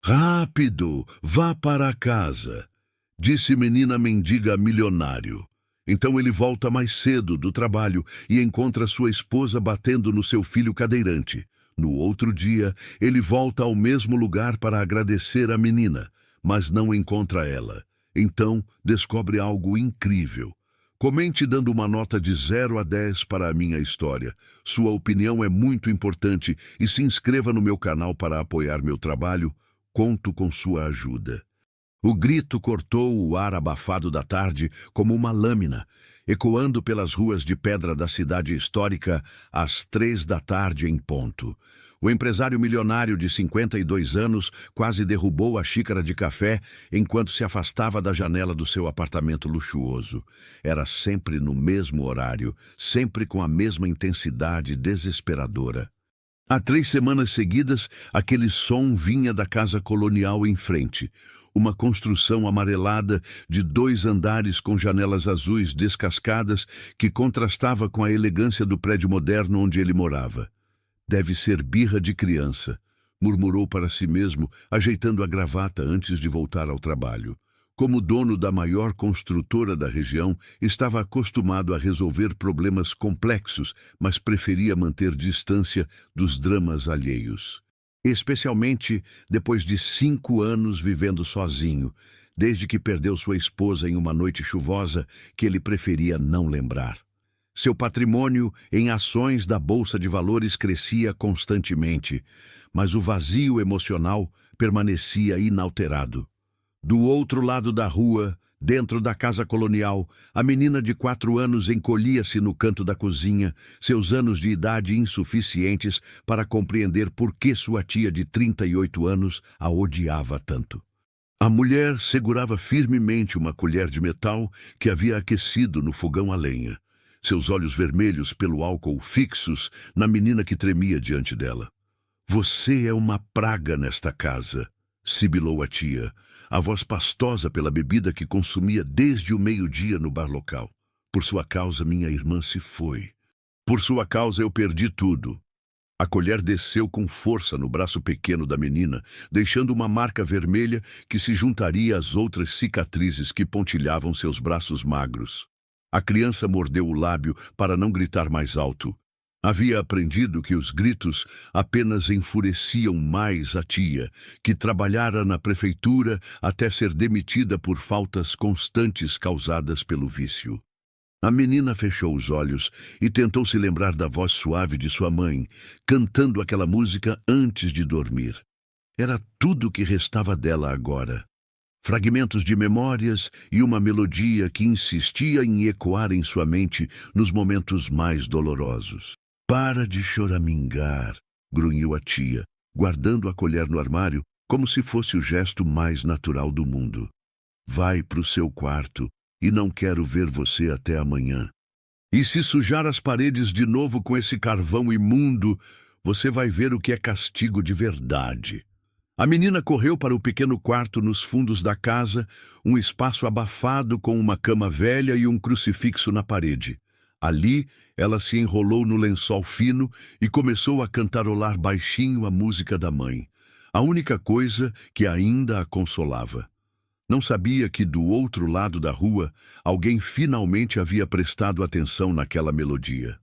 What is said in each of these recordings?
Rápido, vá para casa, disse menina mendiga a milionário. Então ele volta mais cedo do trabalho e encontra sua esposa batendo no seu filho cadeirante. No outro dia, ele volta ao mesmo lugar para agradecer a menina, mas não encontra ela. Então, descobre algo incrível. Comente dando uma nota de 0 a 10 para a minha história. Sua opinião é muito importante e se inscreva no meu canal para apoiar meu trabalho. Conto com sua ajuda. O grito cortou o ar abafado da tarde como uma lâmina, ecoando pelas ruas de pedra da cidade histórica às 3 da tarde em ponto. O empresário milionário de 52 anos quase derrubou a xícara de café enquanto se afastava da janela do seu apartamento luxuoso. Era sempre no mesmo horário, sempre com a mesma intensidade desesperadora. Há 3 semanas seguidas, aquele som vinha da casa colonial em frente. Uma construção amarelada de 2 andares com janelas azuis descascadas que contrastava com a elegância do prédio moderno onde ele morava. Deve ser birra de criança, murmurou para si mesmo, ajeitando a gravata antes de voltar ao trabalho. Como dono da maior construtora da região, estava acostumado a resolver problemas complexos, mas preferia manter distância dos dramas alheios. Especialmente depois de 5 anos vivendo sozinho, desde que perdeu sua esposa em uma noite chuvosa que ele preferia não lembrar. Seu patrimônio em ações da Bolsa de Valores crescia constantemente, mas o vazio emocional permanecia inalterado. Do outro lado da rua, dentro da casa colonial, a menina de 4 anos encolhia-se no canto da cozinha, seus anos de idade insuficientes para compreender por que sua tia de 38 anos a odiava tanto. A mulher segurava firmemente uma colher de metal que havia aquecido no fogão a lenha, seus olhos vermelhos pelo álcool fixos na menina que tremia diante dela. "Você é uma praga nesta casa", sibilou a tia, a voz pastosa pela bebida que consumia desde o meio-dia no bar local. "Por sua causa, minha irmã se foi. Por sua causa, eu perdi tudo." A colher desceu com força no braço pequeno da menina, deixando uma marca vermelha que se juntaria às outras cicatrizes que pontilhavam seus braços magros. A criança mordeu o lábio para não gritar mais alto. Havia aprendido que os gritos apenas enfureciam mais a tia, que trabalhara na prefeitura até ser demitida por faltas constantes causadas pelo vício. A menina fechou os olhos e tentou se lembrar da voz suave de sua mãe, cantando aquela música antes de dormir. Era tudo o que restava dela agora. Fragmentos de memórias e uma melodia que insistia em ecoar em sua mente nos momentos mais dolorosos. "Para de choramingar", grunhiu a tia, guardando a colher no armário como se fosse o gesto mais natural do mundo. "Vai para o seu quarto e não quero ver você até amanhã. E se sujar as paredes de novo com esse carvão imundo, você vai ver o que é castigo de verdade." A menina correu para o pequeno quarto nos fundos da casa, um espaço abafado com uma cama velha e um crucifixo na parede. Ali, ela se enrolou no lençol fino e começou a cantarolar baixinho a música da mãe, a única coisa que ainda a consolava. Não sabia que do outro lado da rua, alguém finalmente havia prestado atenção naquela melodia.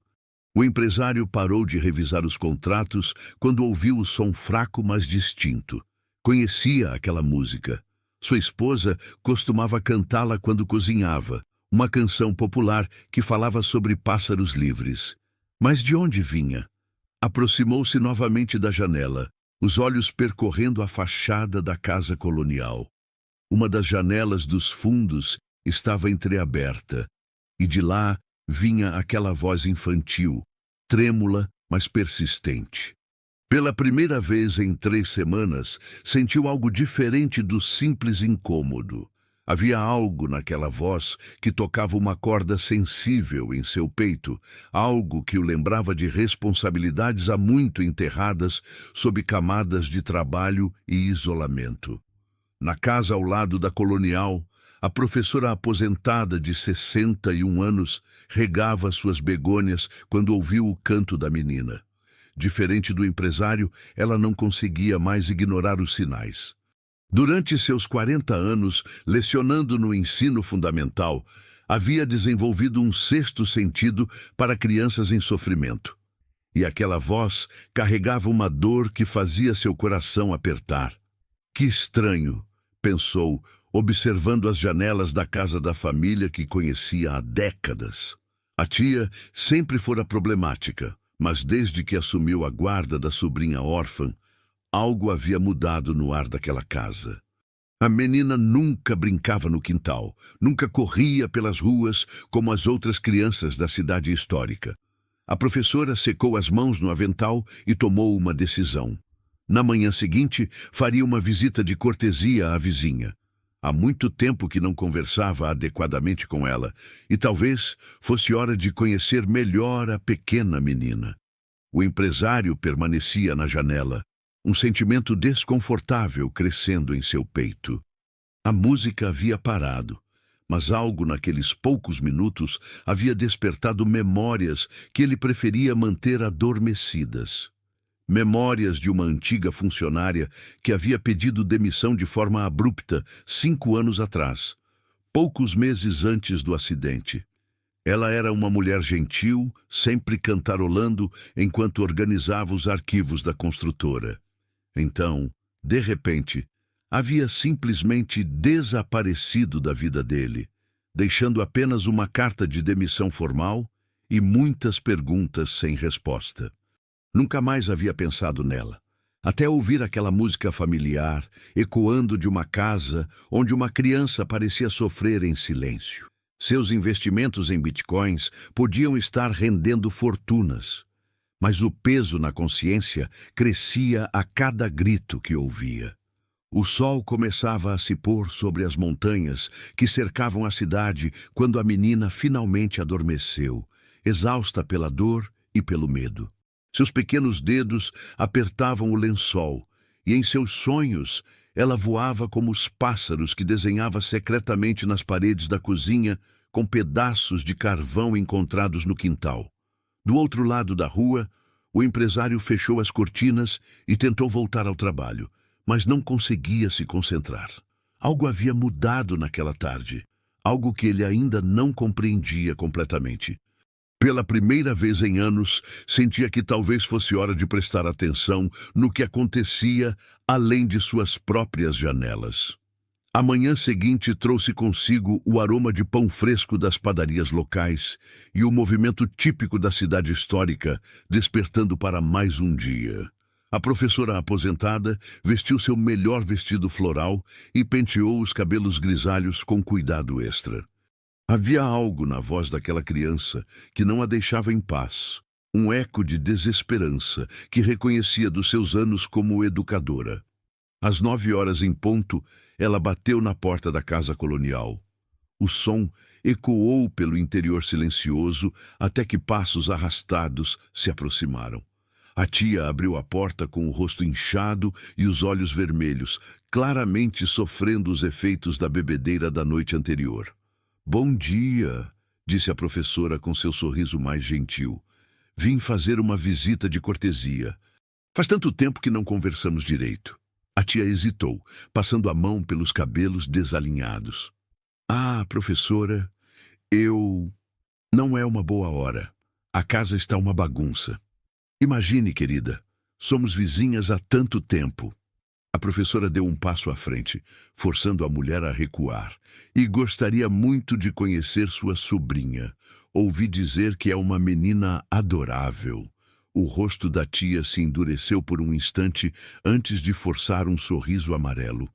O empresário parou de revisar os contratos quando ouviu o som fraco, mas distinto. Conhecia aquela música. Sua esposa costumava cantá-la quando cozinhava, uma canção popular que falava sobre pássaros livres. Mas de onde vinha? Aproximou-se novamente da janela, os olhos percorrendo a fachada da casa colonial. Uma das janelas dos fundos estava entreaberta, e de lá vinha aquela voz infantil, trêmula, mas persistente. Pela primeira vez em 3 semanas, sentiu algo diferente do simples incômodo. Havia algo naquela voz que tocava uma corda sensível em seu peito, algo que o lembrava de responsabilidades há muito enterradas sob camadas de trabalho e isolamento. Na casa ao lado da colonial, a professora aposentada de 61 anos regava suas begônias quando ouviu o canto da menina. Diferente do empresário, ela não conseguia mais ignorar os sinais. Durante seus 40 anos, lecionando no ensino fundamental, havia desenvolvido um sexto sentido para crianças em sofrimento. E aquela voz carregava uma dor que fazia seu coração apertar. Que estranho, pensou, observando as janelas da casa da família que conhecia há décadas. A tia sempre fora problemática, mas desde que assumiu a guarda da sobrinha órfã, algo havia mudado no ar daquela casa. A menina nunca brincava no quintal, nunca corria pelas ruas como as outras crianças da cidade histórica. A professora secou as mãos no avental e tomou uma decisão. Na manhã seguinte, faria uma visita de cortesia à vizinha. Há muito tempo que não conversava adequadamente com ela, e talvez fosse hora de conhecer melhor a pequena menina. O empresário permanecia na janela, um sentimento desconfortável crescendo em seu peito. A música havia parado, mas algo naqueles poucos minutos havia despertado memórias que ele preferia manter adormecidas. Memórias de uma antiga funcionária que havia pedido demissão de forma abrupta 5 anos atrás, poucos meses antes do acidente. Ela era uma mulher gentil, sempre cantarolando enquanto organizava os arquivos da construtora. Então, de repente, havia simplesmente desaparecido da vida dele, deixando apenas uma carta de demissão formal e muitas perguntas sem resposta. Nunca mais havia pensado nela, até ouvir aquela música familiar, ecoando de uma casa onde uma criança parecia sofrer em silêncio. Seus investimentos em bitcoins podiam estar rendendo fortunas, mas o peso na consciência crescia a cada grito que ouvia. O sol começava a se pôr sobre as montanhas que cercavam a cidade quando a menina finalmente adormeceu, exausta pela dor e pelo medo. Seus pequenos dedos apertavam o lençol, e em seus sonhos ela voava como os pássaros que desenhava secretamente nas paredes da cozinha com pedaços de carvão encontrados no quintal. Do outro lado da rua, o empresário fechou as cortinas e tentou voltar ao trabalho, mas não conseguia se concentrar. Algo havia mudado naquela tarde, algo que ele ainda não compreendia completamente. Pela primeira vez em anos, sentia que talvez fosse hora de prestar atenção no que acontecia além de suas próprias janelas. A manhã seguinte trouxe consigo o aroma de pão fresco das padarias locais e o movimento típico da cidade histórica, despertando para mais um dia. A professora aposentada vestiu seu melhor vestido floral e penteou os cabelos grisalhos com cuidado extra. Havia algo na voz daquela criança que não a deixava em paz, um eco de desesperança que reconhecia dos seus anos como educadora. Às 9 horas em ponto, ela bateu na porta da casa colonial. O som ecoou pelo interior silencioso até que passos arrastados se aproximaram. A tia abriu a porta com o rosto inchado e os olhos vermelhos, claramente sofrendo os efeitos da bebedeira da noite anterior. "Bom dia", disse a professora com seu sorriso mais gentil. "Vim fazer uma visita de cortesia. Faz tanto tempo que não conversamos direito." A tia hesitou, passando a mão pelos cabelos desalinhados. "Ah, professora, não é uma boa hora. A casa está uma bagunça. Imagine, querida, somos vizinhas há tanto tempo." A professora deu um passo à frente, forçando a mulher a recuar. "E gostaria muito de conhecer sua sobrinha. Ouvi dizer que é uma menina adorável." O rosto da tia se endureceu por um instante antes de forçar um sorriso amarelo.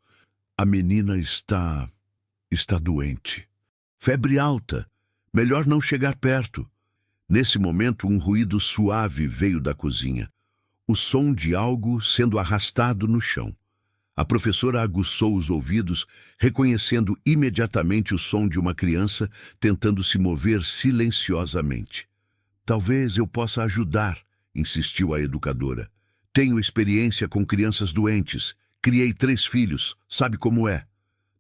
"A menina está doente. Febre alta. Melhor não chegar perto." Nesse momento, um ruído suave veio da cozinha. O som de algo sendo arrastado no chão. A professora aguçou os ouvidos, reconhecendo imediatamente o som de uma criança tentando se mover silenciosamente. "Talvez eu possa ajudar", insistiu a educadora. "Tenho experiência com crianças doentes. Criei 3 filhos. Sabe como é?"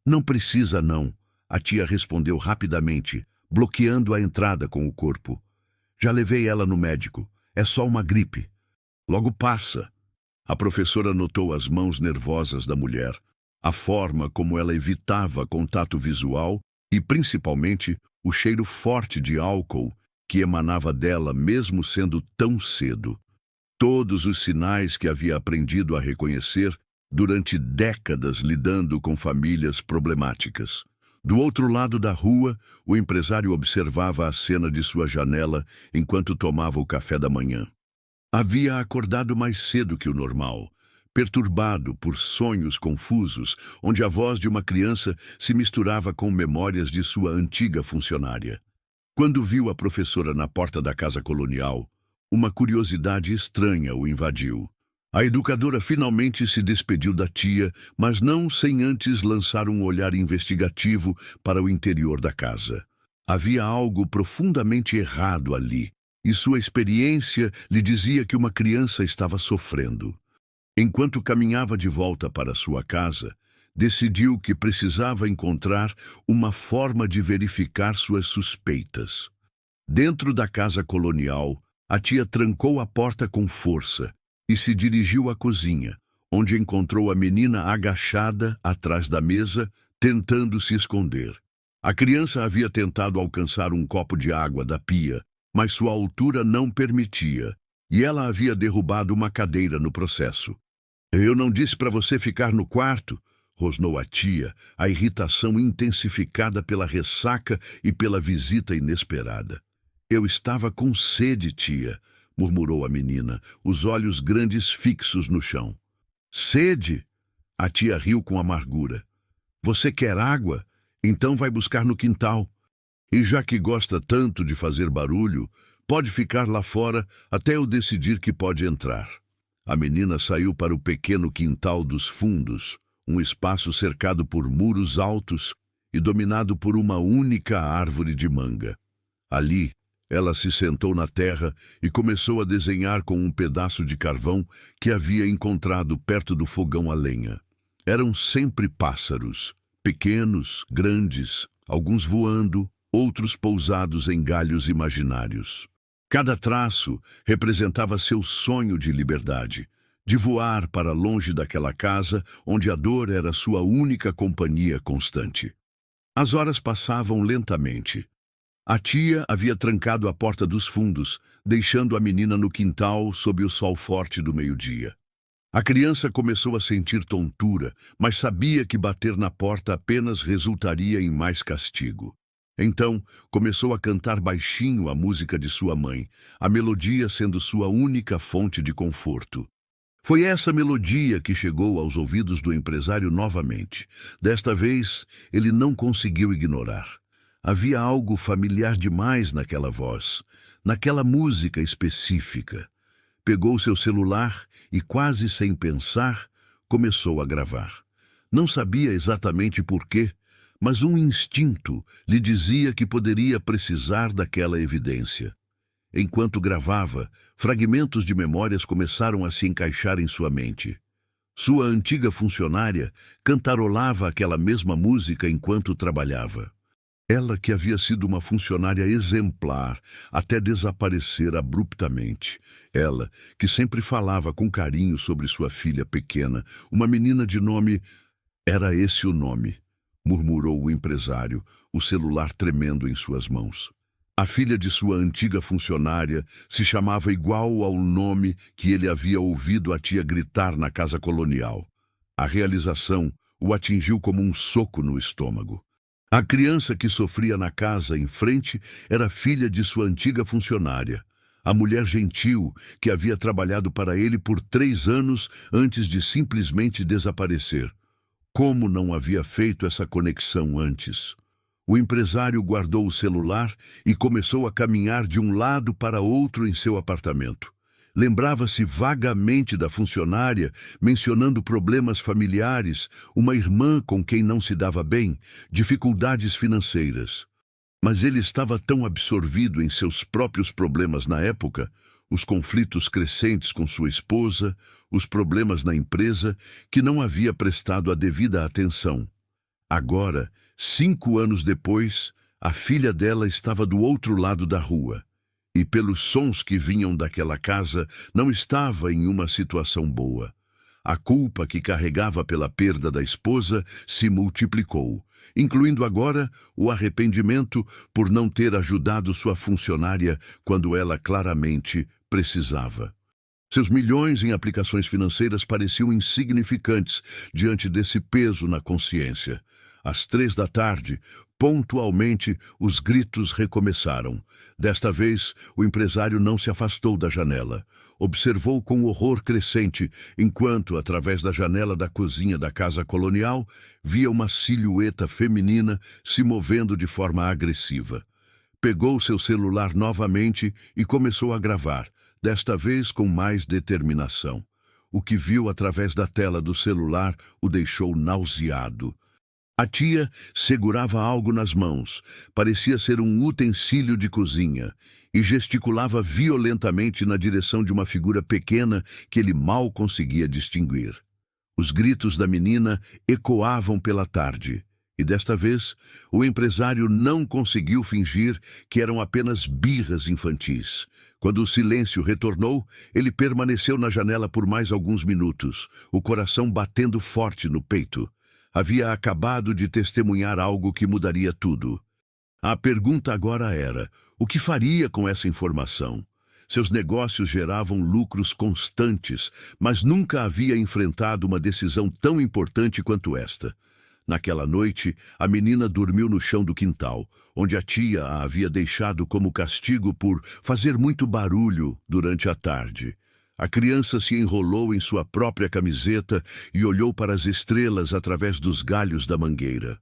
"Não precisa, não", a tia respondeu rapidamente, bloqueando a entrada com o corpo. "Já levei ela no médico. É só uma gripe. Logo passa." A professora notou as mãos nervosas da mulher. A forma como ela evitava contato visual e, principalmente, o cheiro forte de álcool que emanava dela mesmo sendo tão cedo. Todos os sinais que havia aprendido a reconhecer durante décadas lidando com famílias problemáticas. Do outro lado da rua, o empresário observava a cena de sua janela enquanto tomava o café da manhã. Havia acordado mais cedo que o normal, perturbado por sonhos confusos, onde a voz de uma criança se misturava com memórias de sua antiga funcionária. Quando viu a professora na porta da casa colonial, uma curiosidade estranha o invadiu. A educadora finalmente se despediu da tia, mas não sem antes lançar um olhar investigativo para o interior da casa. Havia algo profundamente errado ali, e sua experiência lhe dizia que uma criança estava sofrendo. Enquanto caminhava de volta para sua casa, decidiu que precisava encontrar uma forma de verificar suas suspeitas. Dentro da casa colonial, a tia trancou a porta com força e se dirigiu à cozinha, onde encontrou a menina agachada atrás da mesa, tentando se esconder. A criança havia tentado alcançar um copo de água da pia, mas sua altura não permitia, e ela havia derrubado uma cadeira no processo. "Eu não disse para você ficar no quarto?", rosnou a tia, a irritação intensificada pela ressaca e pela visita inesperada. "Eu estava com sede, tia", murmurou a menina, os olhos grandes fixos no chão. "Sede?", a tia riu com amargura. "Você quer água? Então vai buscar no quintal. E já que gosta tanto de fazer barulho, pode ficar lá fora até eu decidir que pode entrar." A menina saiu para o pequeno quintal dos fundos, um espaço cercado por muros altos e dominado por uma única árvore de manga. Ali, ela se sentou na terra e começou a desenhar com um pedaço de carvão que havia encontrado perto do fogão a lenha. Eram sempre pássaros, pequenos, grandes, alguns voando, outros pousados em galhos imaginários. Cada traço representava seu sonho de liberdade, de voar para longe daquela casa onde a dor era sua única companhia constante. As horas passavam lentamente. A tia havia trancado a porta dos fundos, deixando a menina no quintal sob o sol forte do meio-dia. A criança começou a sentir tontura, mas sabia que bater na porta apenas resultaria em mais castigo. Então, começou a cantar baixinho a música de sua mãe, a melodia sendo sua única fonte de conforto. Foi essa melodia que chegou aos ouvidos do empresário novamente. Desta vez, ele não conseguiu ignorar. Havia algo familiar demais naquela voz, naquela música específica. Pegou seu celular e, quase sem pensar, começou a gravar. Não sabia exatamente por quê, mas um instinto lhe dizia que poderia precisar daquela evidência. Enquanto gravava, fragmentos de memórias começaram a se encaixar em sua mente. Sua antiga funcionária cantarolava aquela mesma música enquanto trabalhava. Ela que havia sido uma funcionária exemplar até desaparecer abruptamente. Ela que sempre falava com carinho sobre sua filha pequena, uma menina de nome... "Era esse o nome", murmurou o empresário, o celular tremendo em suas mãos. A filha de sua antiga funcionária se chamava igual ao nome que ele havia ouvido a tia gritar na casa colonial. A realização o atingiu como um soco no estômago. A criança que sofria na casa em frente era filha de sua antiga funcionária, a mulher gentil que havia trabalhado para ele por 3 anos antes de simplesmente desaparecer. Como não havia feito essa conexão antes? O empresário guardou o celular e começou a caminhar de um lado para outro em seu apartamento. Lembrava-se vagamente da funcionária, mencionando problemas familiares, uma irmã com quem não se dava bem, dificuldades financeiras. Mas ele estava tão absorvido em seus próprios problemas na época, os conflitos crescentes com sua esposa, os problemas na empresa, que não havia prestado a devida atenção. Agora, 5 anos depois, a filha dela estava do outro lado da rua. E pelos sons que vinham daquela casa, não estava em uma situação boa. A culpa que carregava pela perda da esposa se multiplicou, incluindo agora o arrependimento por não ter ajudado sua funcionária quando ela claramente precisava. Seus milhões em aplicações financeiras pareciam insignificantes diante desse peso na consciência. Às 3 da tarde, pontualmente, os gritos recomeçaram. Desta vez, o empresário não se afastou da janela. Observou com horror crescente, enquanto, através da janela da cozinha da casa colonial, via uma silhueta feminina se movendo de forma agressiva. Pegou seu celular novamente e começou a gravar, desta vez com mais determinação. O que viu através da tela do celular o deixou nauseado. A tia segurava algo nas mãos, parecia ser um utensílio de cozinha, e gesticulava violentamente na direção de uma figura pequena que ele mal conseguia distinguir. Os gritos da menina ecoavam pela tarde, e desta vez o empresário não conseguiu fingir que eram apenas birras infantis. Quando o silêncio retornou, ele permaneceu na janela por mais alguns minutos, o coração batendo forte no peito. Havia acabado de testemunhar algo que mudaria tudo. A pergunta agora era: o que faria com essa informação? Seus negócios geravam lucros constantes, mas nunca havia enfrentado uma decisão tão importante quanto esta. Naquela noite, a menina dormiu no chão do quintal, onde a tia a havia deixado como castigo por fazer muito barulho durante a tarde. A criança se enrolou em sua própria camiseta e olhou para as estrelas através dos galhos da mangueira.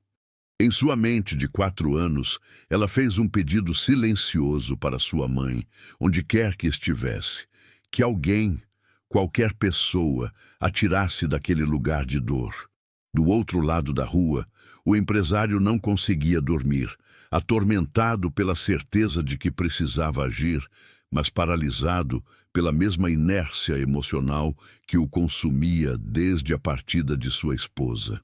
Em sua mente de 4 anos, ela fez um pedido silencioso para sua mãe, onde quer que estivesse, que alguém, qualquer pessoa, a tirasse daquele lugar de dor. Do outro lado da rua, o empresário não conseguia dormir, atormentado pela certeza de que precisava agir, mas paralisado pela mesma inércia emocional que o consumia desde a partida de sua esposa.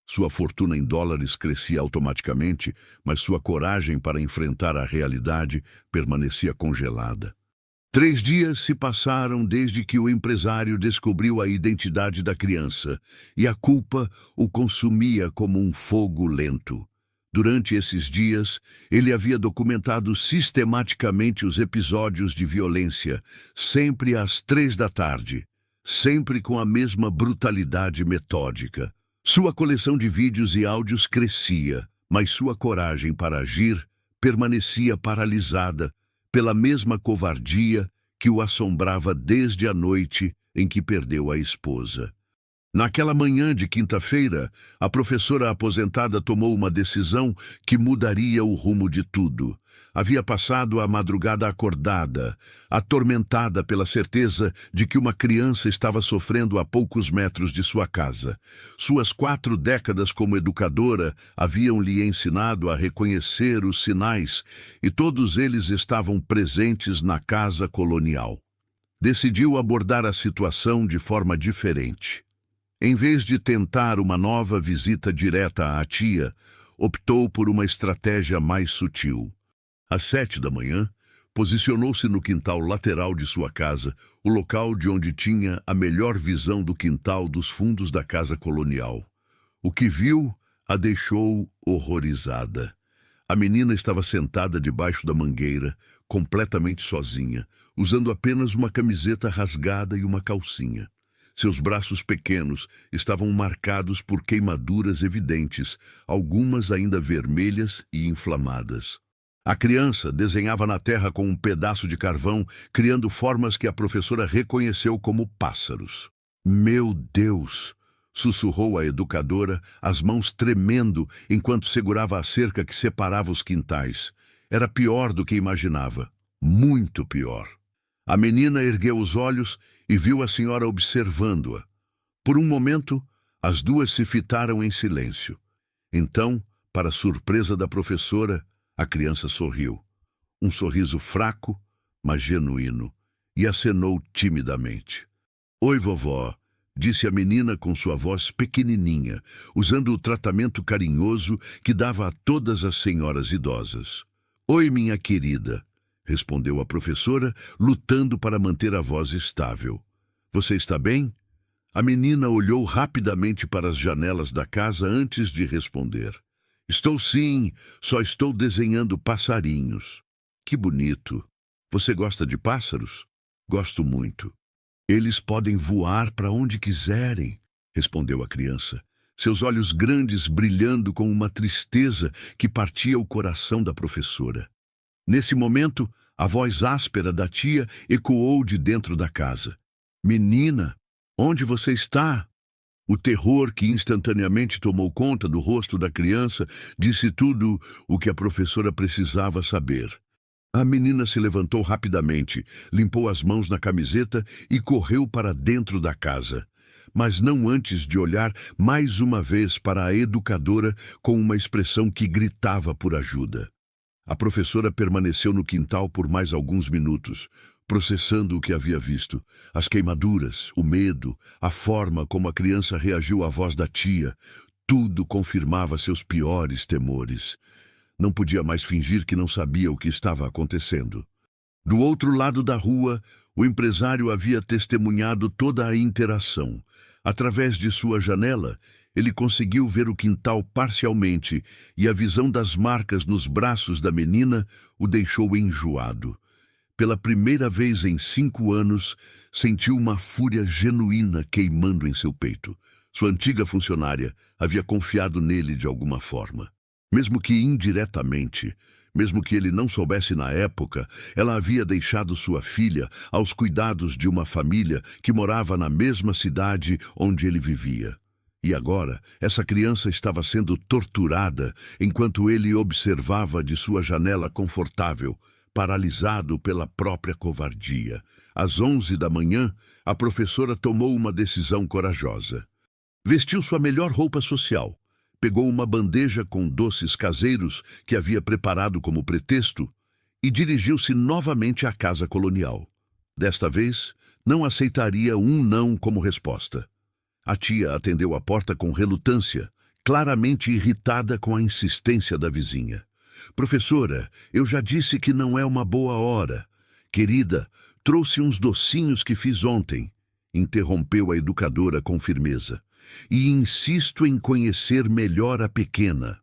Sua fortuna em dólares crescia automaticamente, mas sua coragem para enfrentar a realidade permanecia congelada. 3 dias se passaram desde que o empresário descobriu a identidade da criança, e a culpa o consumia como um fogo lento. Durante esses dias, ele havia documentado sistematicamente os episódios de violência, sempre às 3 da tarde, sempre com a mesma brutalidade metódica. Sua coleção de vídeos e áudios crescia, mas sua coragem para agir permanecia paralisada pela mesma covardia que o assombrava desde a noite em que perdeu a esposa. Naquela manhã de quinta-feira, a professora aposentada tomou uma decisão que mudaria o rumo de tudo. Havia passado a madrugada acordada, atormentada pela certeza de que uma criança estava sofrendo a poucos metros de sua casa. Suas 4 décadas como educadora haviam lhe ensinado a reconhecer os sinais, e todos eles estavam presentes na casa colonial. Decidiu abordar a situação de forma diferente. Em vez de tentar uma nova visita direta à tia, optou por uma estratégia mais sutil. Às 7 da manhã, posicionou-se no quintal lateral de sua casa, o local de onde tinha a melhor visão do quintal dos fundos da casa colonial. O que viu a deixou horrorizada. A menina estava sentada debaixo da mangueira, completamente sozinha, usando apenas uma camiseta rasgada e uma calcinha. Seus braços pequenos estavam marcados por queimaduras evidentes, algumas ainda vermelhas e inflamadas. A criança desenhava na terra com um pedaço de carvão, criando formas que a professora reconheceu como pássaros. "Meu Deus!", sussurrou a educadora, as mãos tremendo enquanto segurava a cerca que separava os quintais. Era pior do que imaginava. Muito pior. A menina ergueu os olhos e viu a senhora observando-a. Por um momento, as duas se fitaram em silêncio. Então, para surpresa da professora, a criança sorriu. Um sorriso fraco, mas genuíno, e acenou timidamente. "Oi, vovó", disse a menina com sua voz pequenininha, usando o tratamento carinhoso que dava a todas as senhoras idosas. "Oi, minha querida", respondeu a professora, lutando para manter a voz estável. "Você está bem?" A menina olhou rapidamente para as janelas da casa antes de responder. Estou sim, só estou desenhando passarinhos. Que bonito. Você gosta de pássaros? Gosto muito. Eles podem voar para onde quiserem, respondeu a criança, seus olhos grandes brilhando com uma tristeza que partia o coração da professora. Nesse momento, a voz áspera da tia ecoou de dentro da casa. Menina, onde você está? O terror que instantaneamente tomou conta do rosto da criança disse tudo o que a professora precisava saber. A menina se levantou rapidamente, limpou as mãos na camiseta e correu para dentro da casa. Mas não antes de olhar mais uma vez para a educadora com uma expressão que gritava por ajuda. A professora permaneceu no quintal por mais alguns minutos, processando o que havia visto. As queimaduras, o medo, a forma como a criança reagiu à voz da tia, tudo confirmava seus piores temores. Não podia mais fingir que não sabia o que estava acontecendo. Do outro lado da rua, o empresário havia testemunhado toda a interação. Através de sua janela, ele conseguiu ver o quintal parcialmente e a visão das marcas nos braços da menina o deixou enjoado. Pela primeira vez em 5 anos, sentiu uma fúria genuína queimando em seu peito. Sua antiga funcionária havia confiado nele de alguma forma. Mesmo que indiretamente, mesmo que ele não soubesse na época, ela havia deixado sua filha aos cuidados de uma família que morava na mesma cidade onde ele vivia. E agora, essa criança estava sendo torturada enquanto ele observava de sua janela confortável, paralisado pela própria covardia. Às 11 da manhã, a professora tomou uma decisão corajosa. Vestiu sua melhor roupa social, pegou uma bandeja com doces caseiros que havia preparado como pretexto e dirigiu-se novamente à casa colonial. Desta vez, não aceitaria um não como resposta. A tia atendeu a porta com relutância, claramente irritada com a insistência da vizinha. Professora, eu já disse que não é uma boa hora. Querida, trouxe uns docinhos que fiz ontem, interrompeu a educadora com firmeza. E insisto em conhecer melhor a pequena.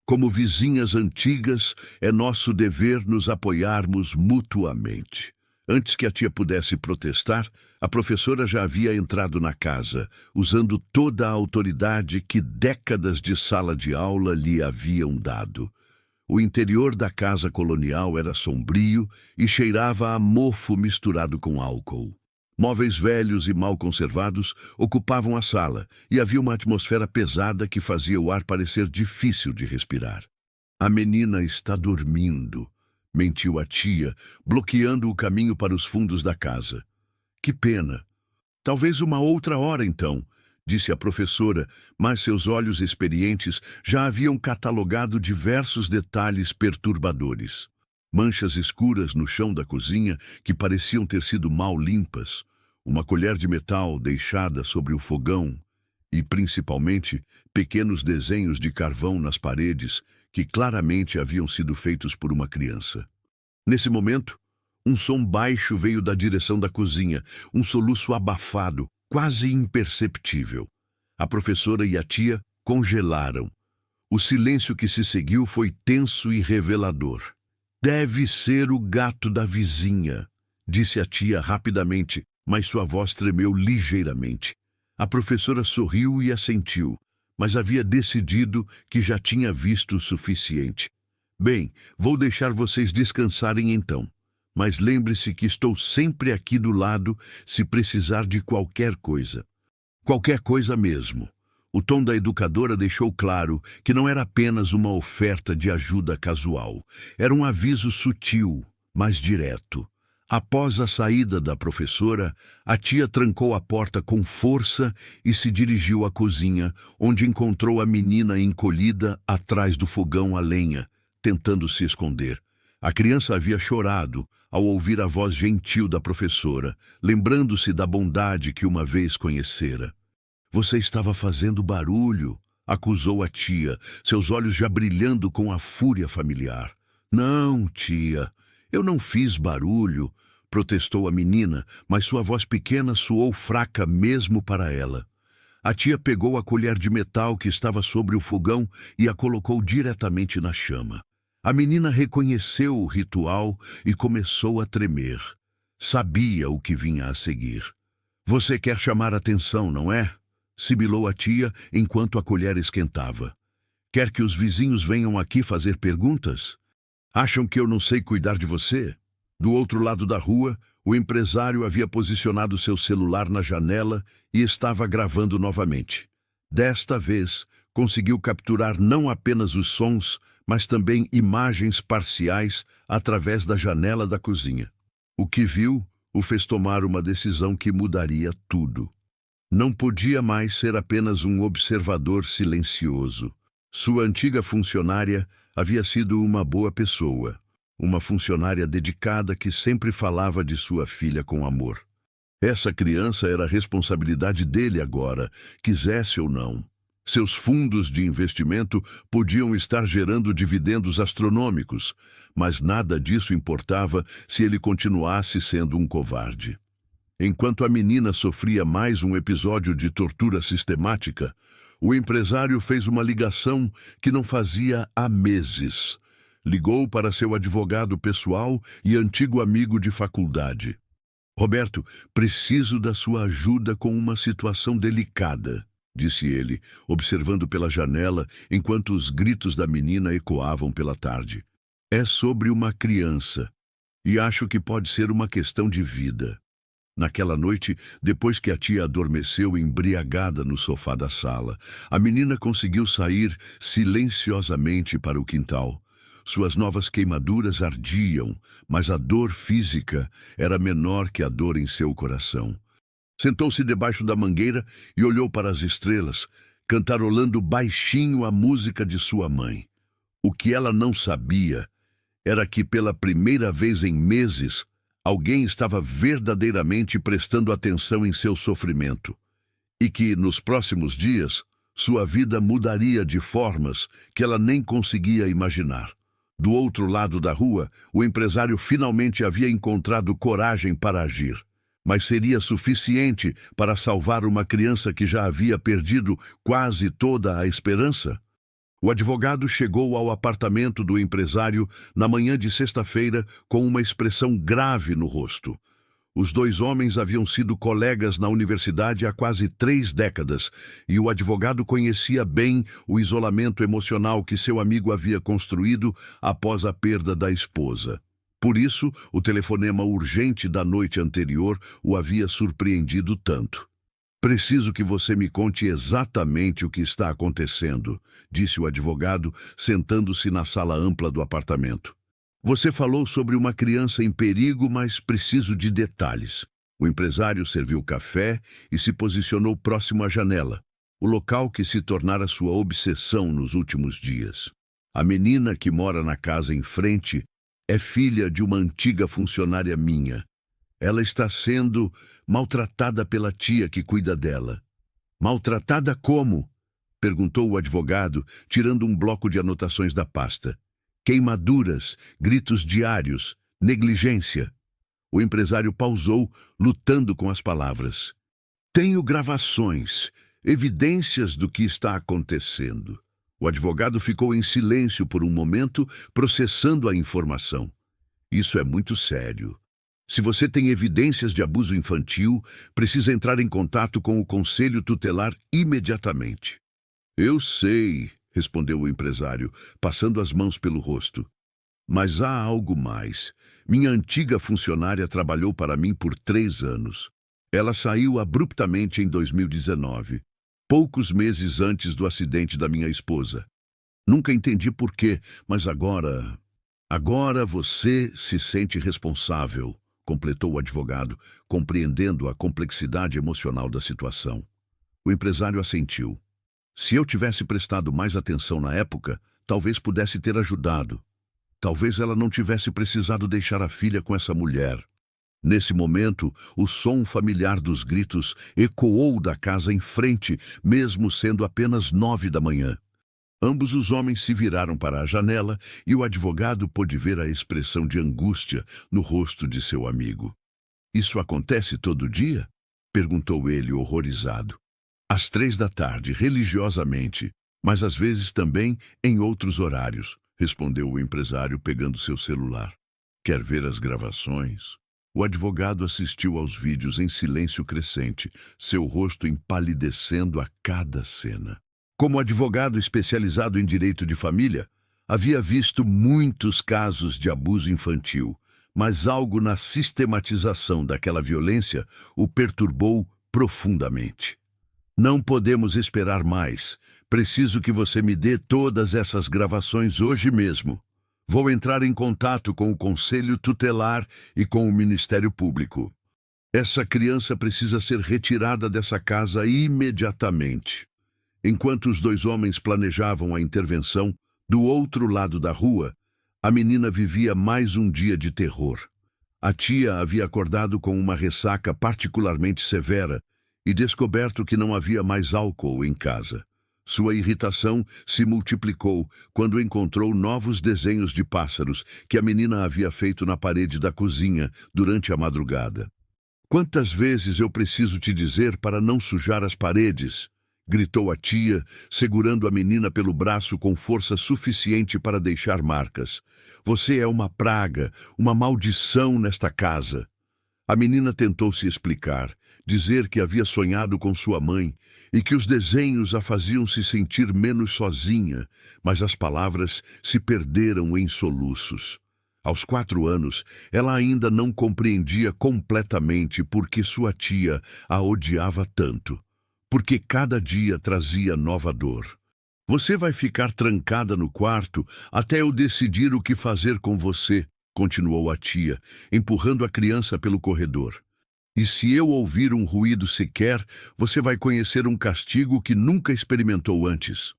Como vizinhas antigas, é nosso dever nos apoiarmos mutuamente. Antes que a tia pudesse protestar, a professora já havia entrado na casa, usando toda a autoridade que décadas de sala de aula lhe haviam dado. O interior da casa colonial era sombrio e cheirava a mofo misturado com álcool. Móveis velhos e mal conservados ocupavam a sala e havia uma atmosfera pesada que fazia o ar parecer difícil de respirar. A menina está dormindo, mentiu a tia, bloqueando o caminho para os fundos da casa. Que pena. Talvez uma outra hora, então, disse a professora, mas seus olhos experientes já haviam catalogado diversos detalhes perturbadores. Manchas escuras no chão da cozinha que pareciam ter sido mal limpas, uma colher de metal deixada sobre o fogão e, principalmente, pequenos desenhos de carvão nas paredes que claramente haviam sido feitos por uma criança. Nesse momento, um som baixo veio da direção da cozinha, um soluço abafado, quase imperceptível. A professora e a tia congelaram. O silêncio que se seguiu foi tenso e revelador. Deve ser o gato da vizinha, disse a tia rapidamente, mas sua voz tremeu ligeiramente. A professora sorriu e assentiu, mas havia decidido que já tinha visto o suficiente. Bem, vou deixar vocês descansarem então, mas lembre-se que estou sempre aqui do lado se precisar de qualquer coisa. Qualquer coisa mesmo. O tom da educadora deixou claro que não era apenas uma oferta de ajuda casual. Era um aviso sutil, mas direto. Após a saída da professora, a tia trancou a porta com força e se dirigiu à cozinha, onde encontrou a menina encolhida atrás do fogão a lenha, tentando se esconder. A criança havia chorado ao ouvir a voz gentil da professora, lembrando-se da bondade que uma vez conhecera. Você estava fazendo barulho, acusou a tia, seus olhos já brilhando com a fúria familiar. Não, tia, eu não fiz barulho. protestou a menina, mas sua voz pequena soou fraca mesmo para ela. A tia pegou a colher de metal que estava sobre o fogão e a colocou diretamente na chama. A menina reconheceu o ritual e começou a tremer. Sabia o que vinha a seguir. Você quer chamar atenção, não é? Sibilou a tia enquanto a colher esquentava. Quer que os vizinhos venham aqui fazer perguntas? Acham que eu não sei cuidar de você? Do outro lado da rua, o empresário havia posicionado seu celular na janela e estava gravando novamente. Desta vez, conseguiu capturar não apenas os sons, mas também imagens parciais através da janela da cozinha. O que viu o fez tomar uma decisão que mudaria tudo. Não podia mais ser apenas um observador silencioso. Sua antiga funcionária havia sido uma boa pessoa, uma funcionária dedicada que sempre falava de sua filha com amor. Essa criança era a responsabilidade dele agora, quisesse ou não. Seus fundos de investimento podiam estar gerando dividendos astronômicos, mas nada disso importava se ele continuasse sendo um covarde. Enquanto a menina sofria mais um episódio de tortura sistemática, o empresário fez uma ligação que não fazia há meses. Ligou para seu advogado pessoal e antigo amigo de faculdade. Roberto, preciso da sua ajuda com uma situação delicada, disse ele, observando pela janela enquanto os gritos da menina ecoavam pela tarde. É sobre uma criança, e acho que pode ser uma questão de vida. Naquela noite, depois que a tia adormeceu embriagada no sofá da sala, a menina conseguiu sair silenciosamente para o quintal. Suas novas queimaduras ardiam, mas a dor física era menor que a dor em seu coração. Sentou-se debaixo da mangueira e olhou para as estrelas, cantarolando baixinho a música de sua mãe. O que ela não sabia era que, pela primeira vez em meses, alguém estava verdadeiramente prestando atenção em seu sofrimento, e que, nos próximos dias, sua vida mudaria de formas que ela nem conseguia imaginar. Do outro lado da rua, o empresário finalmente havia encontrado coragem para agir. Mas seria suficiente para salvar uma criança que já havia perdido quase toda a esperança? O advogado chegou ao apartamento do empresário na manhã de sexta-feira com uma expressão grave no rosto. Os dois homens haviam sido colegas na universidade há quase 3 décadas e o advogado conhecia bem o isolamento emocional que seu amigo havia construído após a perda da esposa. Por isso, o telefonema urgente da noite anterior o havia surpreendido tanto. Preciso que você me conte exatamente o que está acontecendo, disse o advogado, sentando-se na sala ampla do apartamento. Você falou sobre uma criança em perigo, mas preciso de detalhes. O empresário serviu café e se posicionou próximo à janela, o local que se tornara sua obsessão nos últimos dias. A menina que mora na casa em frente é filha de uma antiga funcionária minha. Ela está sendo maltratada pela tia que cuida dela. Maltratada como? Perguntou o advogado, tirando um bloco de anotações da pasta. Queimaduras, gritos diários, negligência. O empresário pausou, lutando com as palavras. Tenho gravações, evidências do que está acontecendo. O advogado ficou em silêncio por um momento, processando a informação. Isso é muito sério. Se você tem evidências de abuso infantil, precisa entrar em contato com o conselho tutelar imediatamente. Eu sei, respondeu o empresário, passando as mãos pelo rosto. Mas há algo mais. Minha antiga funcionária trabalhou para mim por 3 anos. Ela saiu abruptamente em 2019, poucos meses antes do acidente da minha esposa. Nunca entendi por quê, mas agora você se sente responsável, completou o advogado, compreendendo a complexidade emocional da situação. O empresário assentiu. Se eu tivesse prestado mais atenção na época, talvez pudesse ter ajudado. Talvez ela não tivesse precisado deixar a filha com essa mulher. Nesse momento, o som familiar dos gritos ecoou da casa em frente, mesmo sendo apenas 9 da manhã. Ambos os homens se viraram para a janela e o advogado pôde ver a expressão de angústia no rosto de seu amigo. Isso acontece todo dia? Perguntou ele, horrorizado. Às 3 da tarde, religiosamente, mas às vezes também em outros horários, respondeu o empresário pegando seu celular. Quer ver as gravações? O advogado assistiu aos vídeos em silêncio crescente, seu rosto empalidecendo a cada cena. Como advogado especializado em direito de família, havia visto muitos casos de abuso infantil, mas algo na sistematização daquela violência o perturbou profundamente. Não podemos esperar mais. Preciso que você me dê todas essas gravações hoje mesmo. Vou entrar em contato com o Conselho Tutelar e com o Ministério Público. Essa criança precisa ser retirada dessa casa imediatamente. Enquanto os dois homens planejavam a intervenção, do outro lado da rua, a menina vivia mais um dia de terror. A tia havia acordado com uma ressaca particularmente severa e descoberto que não havia mais álcool em casa. Sua irritação se multiplicou quando encontrou novos desenhos de pássaros que a menina havia feito na parede da cozinha durante a madrugada. "Quantas vezes eu preciso te dizer para não sujar as paredes?" gritou a tia, segurando a menina pelo braço com força suficiente para deixar marcas. "Você é uma praga, uma maldição nesta casa." A menina tentou se explicar, dizer que havia sonhado com sua mãe e que os desenhos a faziam se sentir menos sozinha, mas as palavras se perderam em soluços. Aos 4 anos, ela ainda não compreendia completamente por que sua tia a odiava tanto, porque cada dia trazia nova dor. "Você vai ficar trancada no quarto até eu decidir o que fazer com você", continuou a tia, empurrando a criança pelo corredor. "E se eu ouvir um ruído sequer, você vai conhecer um castigo que nunca experimentou antes."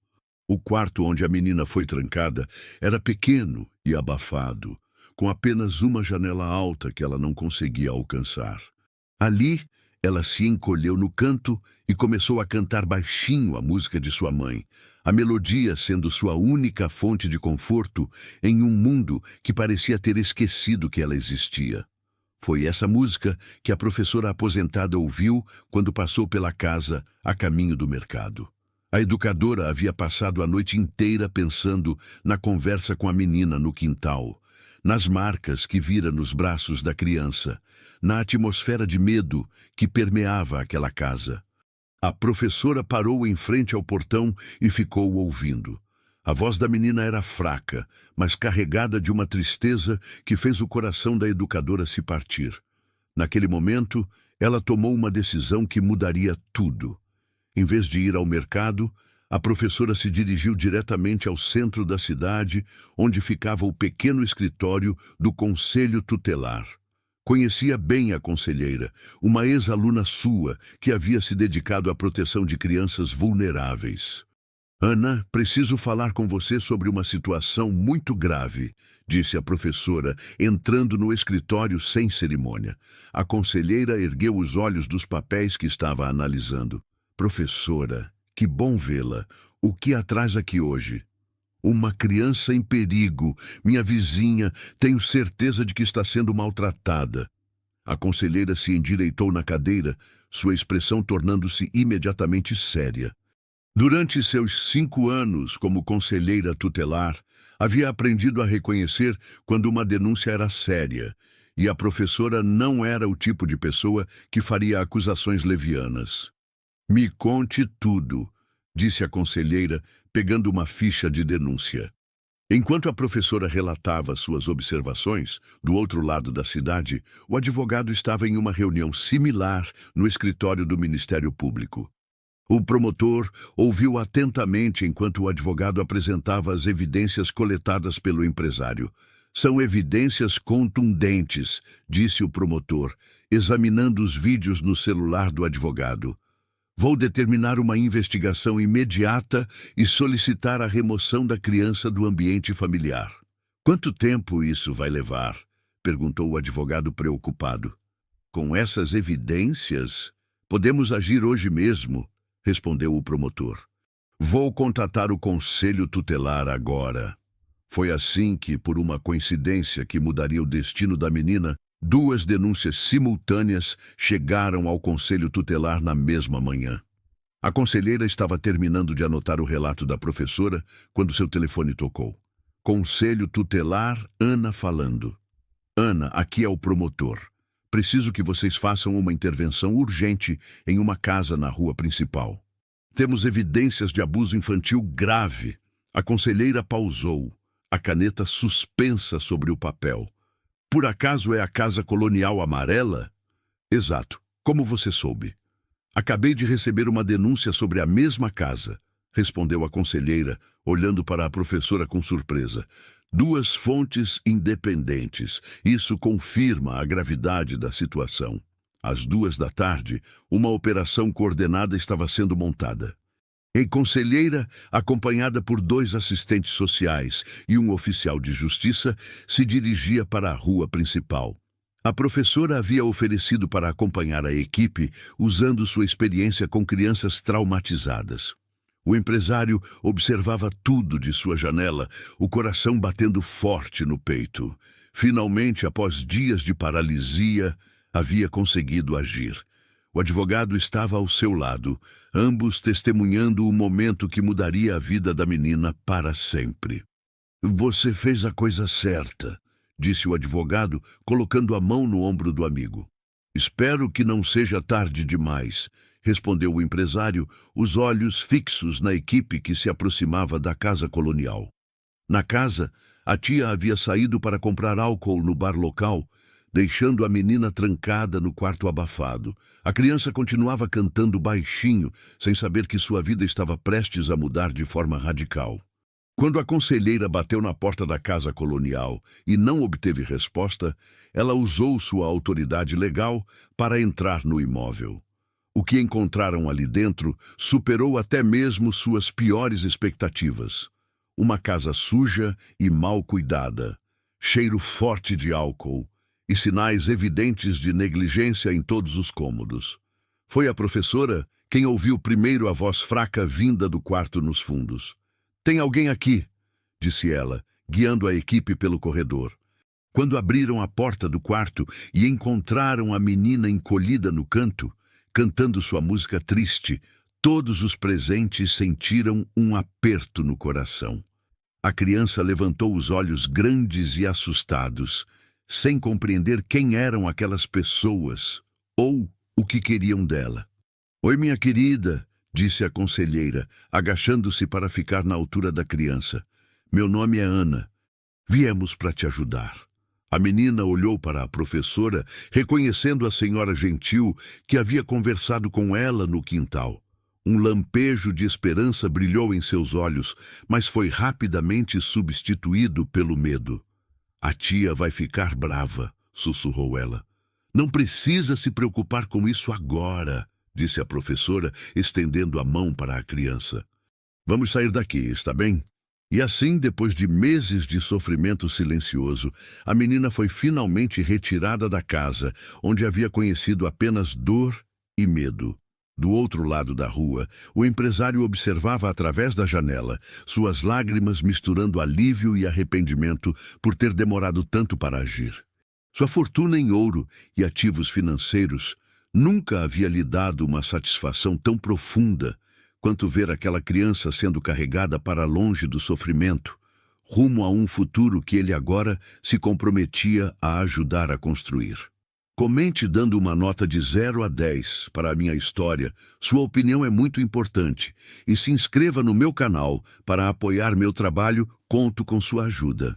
O quarto onde a menina foi trancada era pequeno e abafado, com apenas uma janela alta que ela não conseguia alcançar. Ali, ela se encolheu no canto e começou a cantar baixinho a música de sua mãe, a melodia sendo sua única fonte de conforto em um mundo que parecia ter esquecido que ela existia. Foi essa música que a professora aposentada ouviu quando passou pela casa a caminho do mercado. A educadora havia passado a noite inteira pensando na conversa com a menina no quintal, nas marcas que vira nos braços da criança, na atmosfera de medo que permeava aquela casa. A professora parou em frente ao portão e ficou ouvindo. A voz da menina era fraca, mas carregada de uma tristeza que fez o coração da educadora se partir. Naquele momento, ela tomou uma decisão que mudaria tudo. Em vez de ir ao mercado, a professora se dirigiu diretamente ao centro da cidade, onde ficava o pequeno escritório do Conselho Tutelar. Conhecia bem a conselheira, uma ex-aluna sua que havia se dedicado à proteção de crianças vulneráveis. "Ana, preciso falar com você sobre uma situação muito grave", disse a professora, entrando no escritório sem cerimônia. A conselheira ergueu os olhos dos papéis que estava analisando. "Professora, que bom vê-la. O que a traz aqui hoje?" "Uma criança em perigo. Minha vizinha, tenho certeza de que está sendo maltratada." A conselheira se endireitou na cadeira, sua expressão tornando-se imediatamente séria. Durante seus 5 anos como conselheira tutelar, havia aprendido a reconhecer quando uma denúncia era séria, e a professora não era o tipo de pessoa que faria acusações levianas. "Me conte tudo", disse a conselheira, pegando uma ficha de denúncia. Enquanto a professora relatava suas observações, do outro lado da cidade, o advogado estava em uma reunião similar no escritório do Ministério Público. O promotor ouviu atentamente enquanto o advogado apresentava as evidências coletadas pelo empresário. "São evidências contundentes", disse o promotor, examinando os vídeos no celular do advogado. "Vou determinar uma investigação imediata e solicitar a remoção da criança do ambiente familiar." "Quanto tempo isso vai levar?" perguntou o advogado preocupado. "Com essas evidências, podemos agir hoje mesmo", respondeu o promotor. "Vou contatar o Conselho Tutelar agora." Foi assim que, por uma coincidência que mudaria o destino da menina, 2 denúncias simultâneas chegaram ao Conselho Tutelar na mesma manhã. A conselheira estava terminando de anotar o relato da professora quando seu telefone tocou. Conselho Tutelar, Ana falando. Ana, aqui é o promotor. Preciso que vocês façam uma intervenção urgente em uma casa na rua principal. Temos evidências de abuso infantil grave. A conselheira pausou, a caneta suspensa sobre o papel. Por acaso é a Casa Colonial Amarela? Exato. Como você soube? Acabei de receber uma denúncia sobre a mesma casa, respondeu a conselheira, olhando para a professora com surpresa. 2 fontes independentes. Isso confirma a gravidade da situação. Às 2 da tarde, uma operação coordenada estava sendo montada. A conselheira, acompanhada por 2 assistentes sociais e um oficial de justiça, se dirigia para a rua principal. A professora havia oferecido para acompanhar a equipe usando sua experiência com crianças traumatizadas. O empresário observava tudo de sua janela, o coração batendo forte no peito. Finalmente, após dias de paralisia, havia conseguido agir. O advogado estava ao seu lado, ambos testemunhando o momento que mudaria a vida da menina para sempre. Você fez a coisa certa, disse o advogado, colocando a mão no ombro do amigo. Espero que não seja tarde demais, respondeu o empresário, os olhos fixos na equipe que se aproximava da casa colonial. Na casa, a tia havia saído para comprar álcool no bar local, deixando a menina trancada no quarto abafado. A criança continuava cantando baixinho, sem saber que sua vida estava prestes a mudar de forma radical. Quando a conselheira bateu na porta da casa colonial e não obteve resposta, ela usou sua autoridade legal para entrar no imóvel. O que encontraram ali dentro superou até mesmo suas piores expectativas. Uma casa suja e mal cuidada, cheiro forte de álcool e sinais evidentes de negligência em todos os cômodos. Foi a professora quem ouviu primeiro a voz fraca vinda do quarto nos fundos. Tem alguém aqui, disse ela, guiando a equipe pelo corredor. Quando abriram a porta do quarto e encontraram a menina encolhida no canto, cantando sua música triste, todos os presentes sentiram um aperto no coração. A criança levantou os olhos grandes e assustados, sem compreender quem eram aquelas pessoas ou o que queriam dela. Oi, minha querida, disse a conselheira, agachando-se para ficar na altura da criança. Meu nome é Ana. Viemos para te ajudar. A menina olhou para a professora, reconhecendo a senhora gentil que havia conversado com ela no quintal. Um lampejo de esperança brilhou em seus olhos, mas foi rapidamente substituído pelo medo. A tia vai ficar brava, sussurrou ela. Não precisa se preocupar com isso agora, disse a professora, estendendo a mão para a criança. Vamos sair daqui, está bem? E assim, depois de meses de sofrimento silencioso, a menina foi finalmente retirada da casa, onde havia conhecido apenas dor e medo. Do outro lado da rua, o empresário observava através da janela, suas lágrimas misturando alívio e arrependimento por ter demorado tanto para agir. Sua fortuna em ouro e ativos financeiros nunca havia lhe dado uma satisfação tão profunda quanto ver aquela criança sendo carregada para longe do sofrimento, rumo a um futuro que ele agora se comprometia a ajudar a construir. Comente dando uma nota de 0 a 10 para a minha história. Sua opinião é muito importante. E se inscreva no meu canal para apoiar meu trabalho. Conto com sua ajuda.